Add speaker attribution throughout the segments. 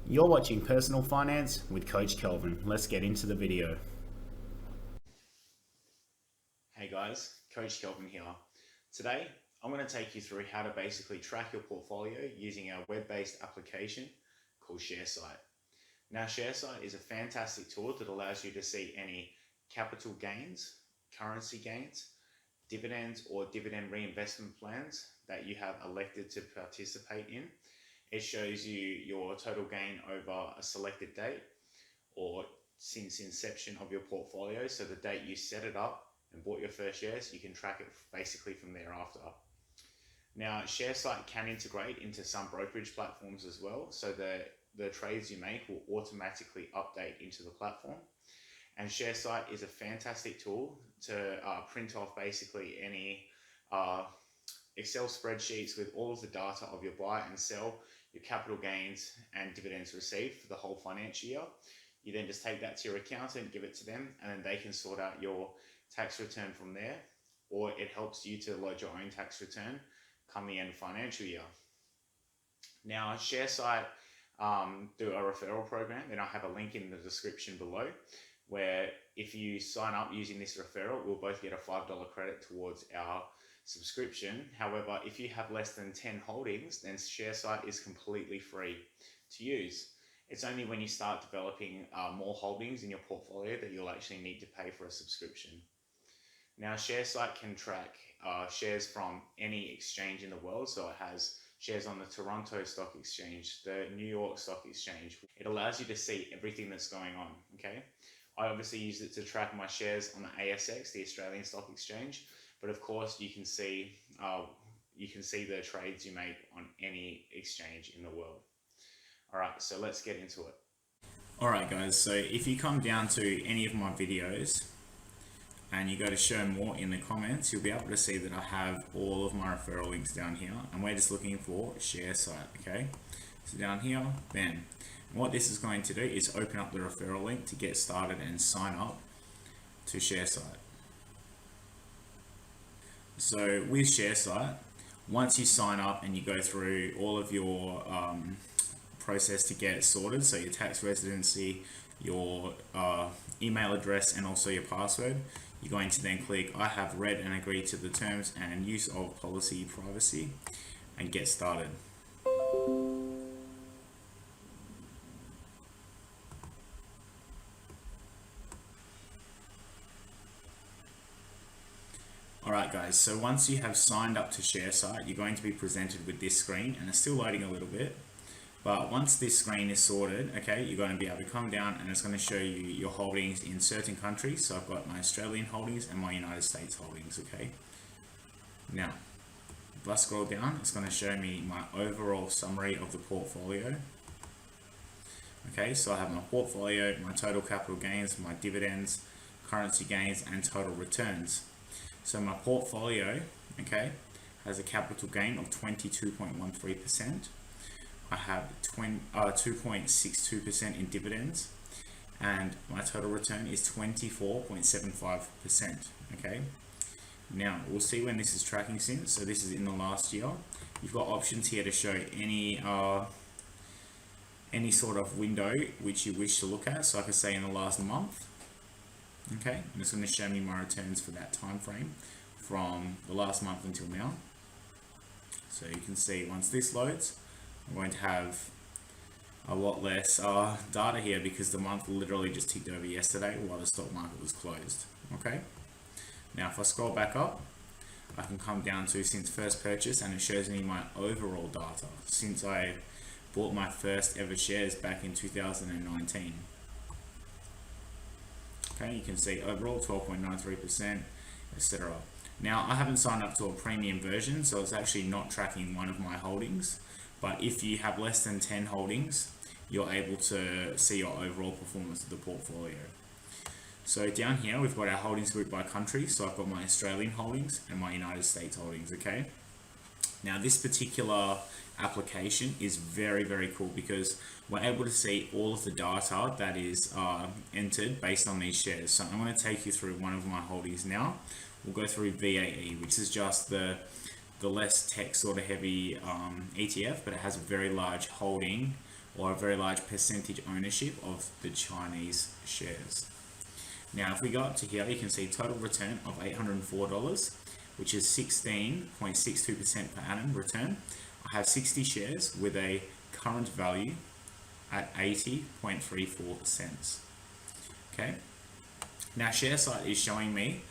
Speaker 1: You're watching Personal Finance with Coach Kelvin. Let's get into the video. Hey guys, Coach Kelvin here. Today, I'm going to take you through how to basically track your portfolio using our web-based application called Sharesight. Now, Sharesight is a fantastic tool that allows you to see any capital gains, currency gains, dividends or dividend reinvestment plans that you have elected to participate in. It shows you your total gain over a selected date or since inception of your portfolio. So the date you set it up and bought your first shares, you can track it basically from thereafter. Now, Sharesight can integrate into some brokerage platforms as well, so the trades you make will automatically update into the platform. And Sharesight is a fantastic tool to print off basically any Excel spreadsheets with all of the data of your buy and sell, your capital gains and dividends received for the whole financial year. You then just take that to your accountant, give it to them, and then they can sort out your tax return from there, or it helps you to lodge your own tax return come the end of financial year. Now, Sharesight do a referral program, and I'll have a link in the description below, where if you sign up using this referral, we'll both get a $5 credit towards our subscription. However, if you have less than 10 holdings, then Sharesight is completely free to use. It's only when you start developing more holdings in your portfolio that you'll actually need to pay for a subscription. Now, Sharesight can track shares from any exchange in the world. So it has shares on the Toronto Stock Exchange, the New York Stock Exchange. It allows you to see everything that's going on, okay? I obviously use it to track my shares on the ASX, the Australian Stock Exchange, but of course you can see the trades you make on any exchange in the world. All right, so let's get into it. All right, guys, so if you come down to any of my videos and you go to show more in the comments, you'll be able to see that I have all of my referral links down here, and we're just looking for Sharesight, okay? So down here, bam. And what this is going to do is open up the referral link to get started and sign up to Sharesight. So with Sharesight, once you sign up and you go through all of your process to get it sorted, so your tax residency, your email address, and also your password, you're going to then click I have read and agreed to the terms and use of policy privacy and get started. Alright guys, so once you have signed up to Sharesight, you're going to be presented with this screen, and it's still loading a little bit. But once this screen is sorted, okay, you're going to be able to come down and it's going to show you your holdings in certain countries. So I've got my Australian holdings and my United States holdings, okay. Now, if I scroll down, it's going to show me my overall summary of the portfolio. Okay, so I have my portfolio, my total capital gains, my dividends, currency gains, and total returns. So my portfolio, okay, has a capital gain of 22.13%. I have 2.62% in dividends, and my total return is 24.75%. Okay. Now we'll see when this is tracking since. So this is in the last year. You've got options here to show any sort of window which you wish to look at. So I could say in the last month. Okay, and it's going to show me my returns for that time frame from the last month until now. So you can see once this loads, I'm going to have a lot less data here because the month literally just ticked over yesterday while the stock market was closed. Okay. Now if I scroll back up, I can come down to since first purchase, and it shows me my overall data since I bought my first ever shares back in 2019. Okay, you can see overall 12.93%, etc. Now I haven't signed up to a premium version, so it's actually not tracking one of my holdings. But if you have less than 10 holdings, you're able to see your overall performance of the portfolio. So down here, we've got our holdings grouped by country. So I've got my Australian holdings and my United States holdings, okay? Now this particular application is very, very cool because we're able to see all of the data that is entered based on these shares. So I'm going to take you through one of my holdings now. We'll go through VAE, which is just the less tech sort of heavy ETF, but it has a very large holding or a very large percentage ownership of the Chinese shares. Now, if we go up to here, you can see total return of $804, which is 16.62% per annum return. I have 60 shares with a current value at 80.34 cents. Okay. Now, Sharesight is showing me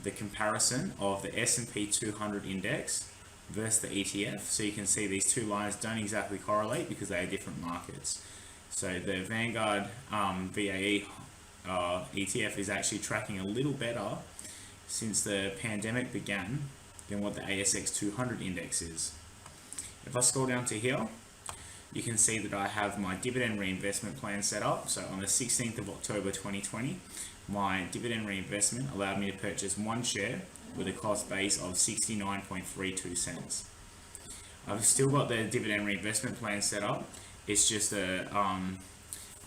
Speaker 1: the comparison of the S&P 200 index versus the ETF. So you can see these two lines don't exactly correlate because they are different markets. So the Vanguard VAE ETF is actually tracking a little better since the pandemic began than what the ASX 200 index is. If I scroll down to here, you can see that I have my dividend reinvestment plan set up. So on the 16th of October 2020, my dividend reinvestment allowed me to purchase one share with a cost base of 69.32 cents. I've still got the dividend reinvestment plan set up. It's just I'm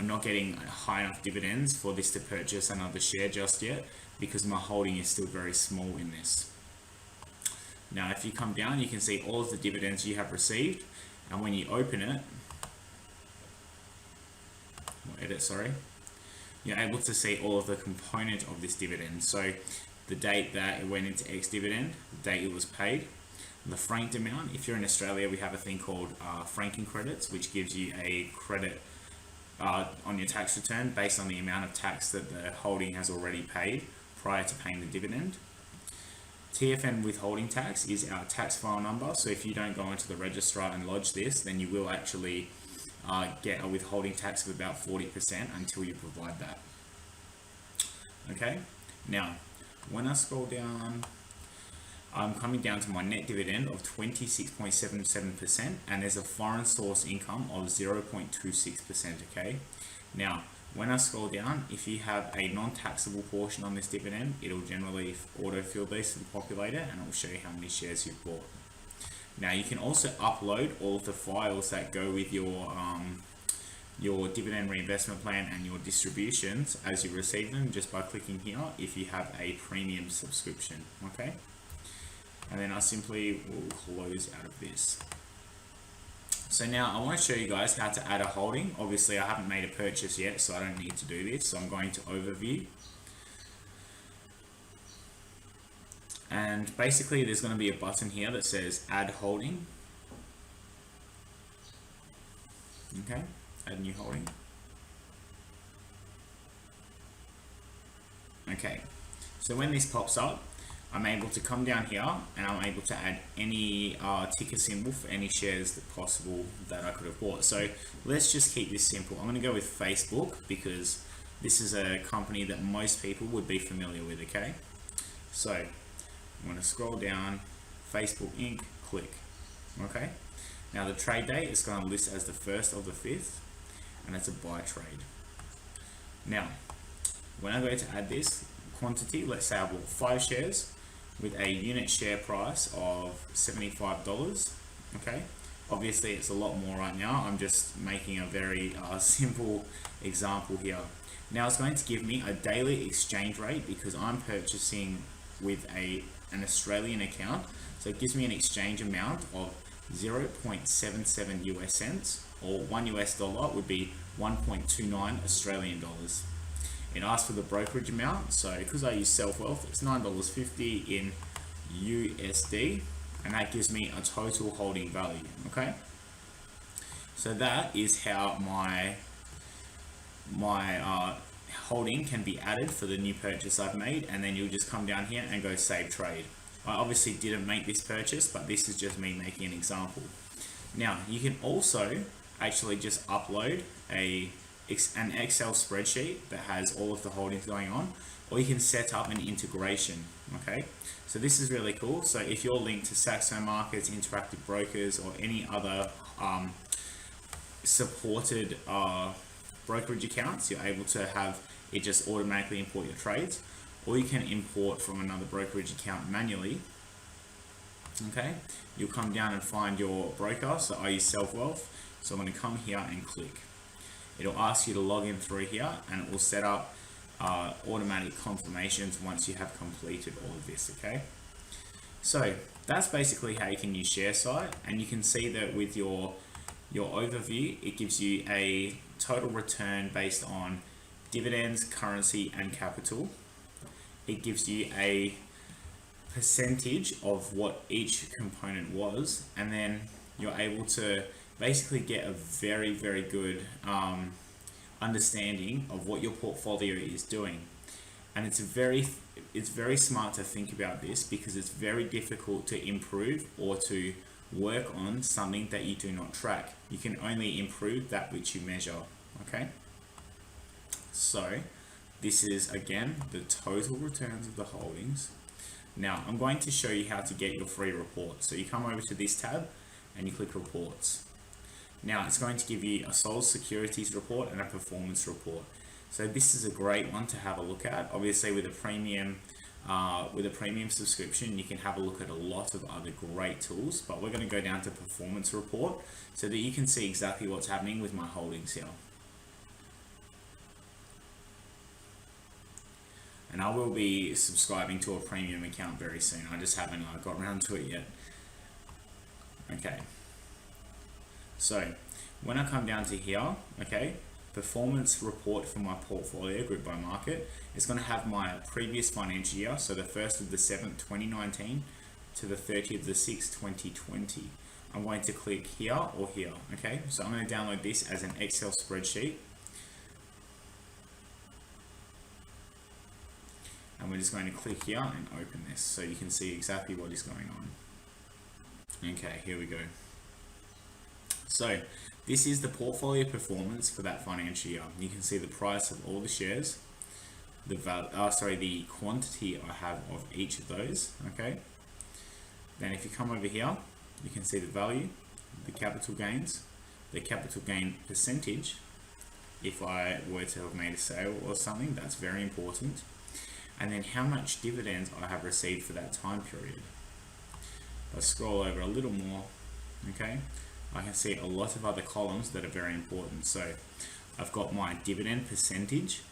Speaker 1: not getting high enough dividends for this to purchase another share just yet because my holding is still very small in this. Now, if you come down, you can see all of the dividends you have received, and when you open it, or edit, sorry, you're able to see all of the component of this dividend. So the date that it went into ex-dividend, the date it was paid, the franked amount. If you're in Australia, we have a thing called franking credits, which gives you a credit on your tax return based on the amount of tax that the holding has already paid prior to paying the dividend. TFN withholding tax is our tax file number, so if you don't go into the registrar and lodge this, then you will actually get a withholding tax of about 40% until you provide that. Okay, now when I scroll down, I'm coming down to my net dividend of 26.77%, and there's a foreign source income of 0.26%. Okay, now when I scroll down, if you have a non-taxable portion on this dividend, it'll generally autofill this to the populator and it will show you how many shares you've bought. Now you can also upload all of the files that go with your dividend reinvestment plan and your distributions as you receive them just by clicking here if you have a premium subscription. Okay, and then I simply will close out of this. So now I want to show you guys how to add a holding. Obviously I haven't made a purchase yet, so I don't need to do this. So I'm going to overview. And basically there's going to be a button here that says add holding. Okay, add new holding. Okay, so when this pops up, I'm able to come down here and I'm able to add any ticker symbol for any shares that possible that I could have bought. So let's just keep this simple. I'm going to go with Facebook because this is a company that most people would be familiar with. Okay, so I'm going to scroll down, Facebook Inc., click. Okay, now the trade date is going to list as the 1st of the 5th, and it's a buy trade. Now when I go to add this quantity, let's say I bought 5 shares with a unit share price of $75. Okay, obviously it's a lot more right now. I'm just making a very simple example here. Now it's going to give me a daily exchange rate because I'm purchasing with an Australian account, so it gives me an exchange amount of 0.77 US cents, or $1 would be 1.29 Australian dollars. It asks for the brokerage amount, so because I use Self-Wealth, it's $9.50 in USD, and that gives me a total holding value. Okay, so that is how my holding can be added for the new purchase I've made, and then you'll just come down here and go save trade. I obviously didn't make this purchase, but this is just me making an example. Now you can also actually just upload an Excel spreadsheet that has all of the holdings going on, or you can set up an integration. Okay, so this is really cool. So if you're linked to Saxo Markets, Interactive Brokers, or any other supported brokerage accounts, you're able to have it just automatically import your trades, or you can import from another brokerage account manually. Okay, you'll come down and find your broker. So I use Self-Wealth, so I'm going to come here and click. It'll ask you to log in through here, and it will set up automatic confirmations once you have completed all of this. Okay, so that's basically how you can use Sharesight, and you can see that with your your overview, it gives you a total return based on dividends, currency, and capital. It gives you a percentage of what each component was, and then you're able to basically get a very, very good understanding of what your portfolio is doing. And it's very smart to think about this, because it's very difficult to improve or to work on something that you do not track. You can only improve that which you measure. Okay, so this is again the total returns of the holdings. Now I'm going to show you how to get your free report. So you come over to this tab and you click reports. Now it's going to give you a sold securities report and a performance report. So this is a great one to have a look at. Obviously with a premium subscription, you can have a look at a lot of other great tools, but we're going to go down to performance report so that you can see exactly what's happening with my holdings here. And I will be subscribing to a premium account very soon. I just haven't got around to it yet. Okay. So when I come down to here, okay, performance report for my portfolio group by market, it's going to have my previous financial year, so the 1st of the 7th 2019 to the 30th of the 6th 2020. I'm going to click here or here. Okay, so I'm going to download this as an Excel spreadsheet, and we're just going to click here and open this so you can see exactly what is going on. Okay, here we go. So this is the portfolio performance for that financial year. You can see the price of all the shares, the quantity I have of each of those. Okay. Then if you come over here, you can see the value, the capital gains, the capital gain percentage. If I were to have made a sale or something, that's very important. And then how much dividends I have received for that time period. If I scroll over a little more, okay, I can see a lot of other columns that are very important. So I've got my dividend percentage,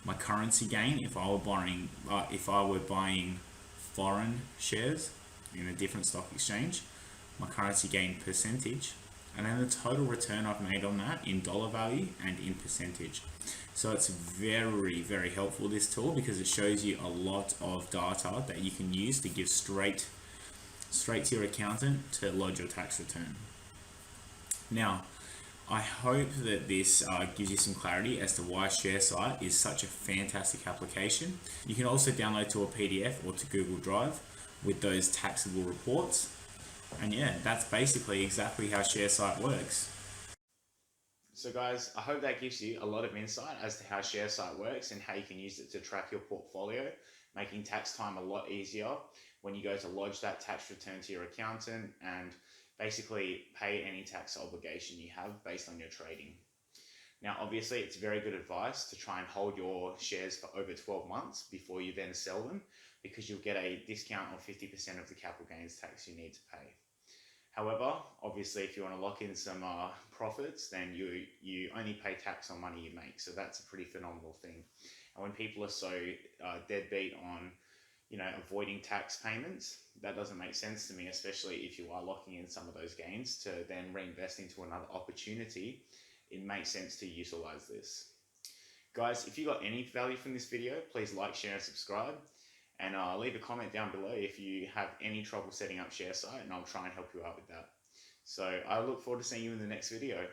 Speaker 1: my currency gain if I were buying foreign shares in a different stock exchange, my currency gain percentage, and then the total return I've made on that in dollar value and in percentage. So it's very, very helpful, this tool, because it shows you a lot of data that you can use to give straight to your accountant to lodge your tax return. Now, I hope that this gives you some clarity as to why Sharesight is such a fantastic application. You can also download to a PDF or to Google Drive with those taxable reports. And yeah, that's basically exactly how Sharesight works. So guys, I hope that gives you a lot of insight as to how Sharesight works and how you can use it to track your portfolio, making tax time a lot easier when you go to lodge that tax return to your accountant and basically pay any tax obligation you have based on your trading. Now, obviously, it's very good advice to try and hold your shares for over 12 months before you then sell them, because you'll get a discount of 50% of the capital gains tax you need to pay. However, obviously, if you want to lock in some profits, then you only pay tax on money you make. So that's a pretty phenomenal thing. And when people are so deadbeat on avoiding tax payments, that doesn't make sense to me, especially if you are locking in some of those gains to then reinvest into another opportunity. It makes sense to utilize this. Guys, if you got any value from this video, please like, share, and subscribe. And leave a comment down below if you have any trouble setting up Sharesight, and I'll try and help you out with that. So I look forward to seeing you in the next video.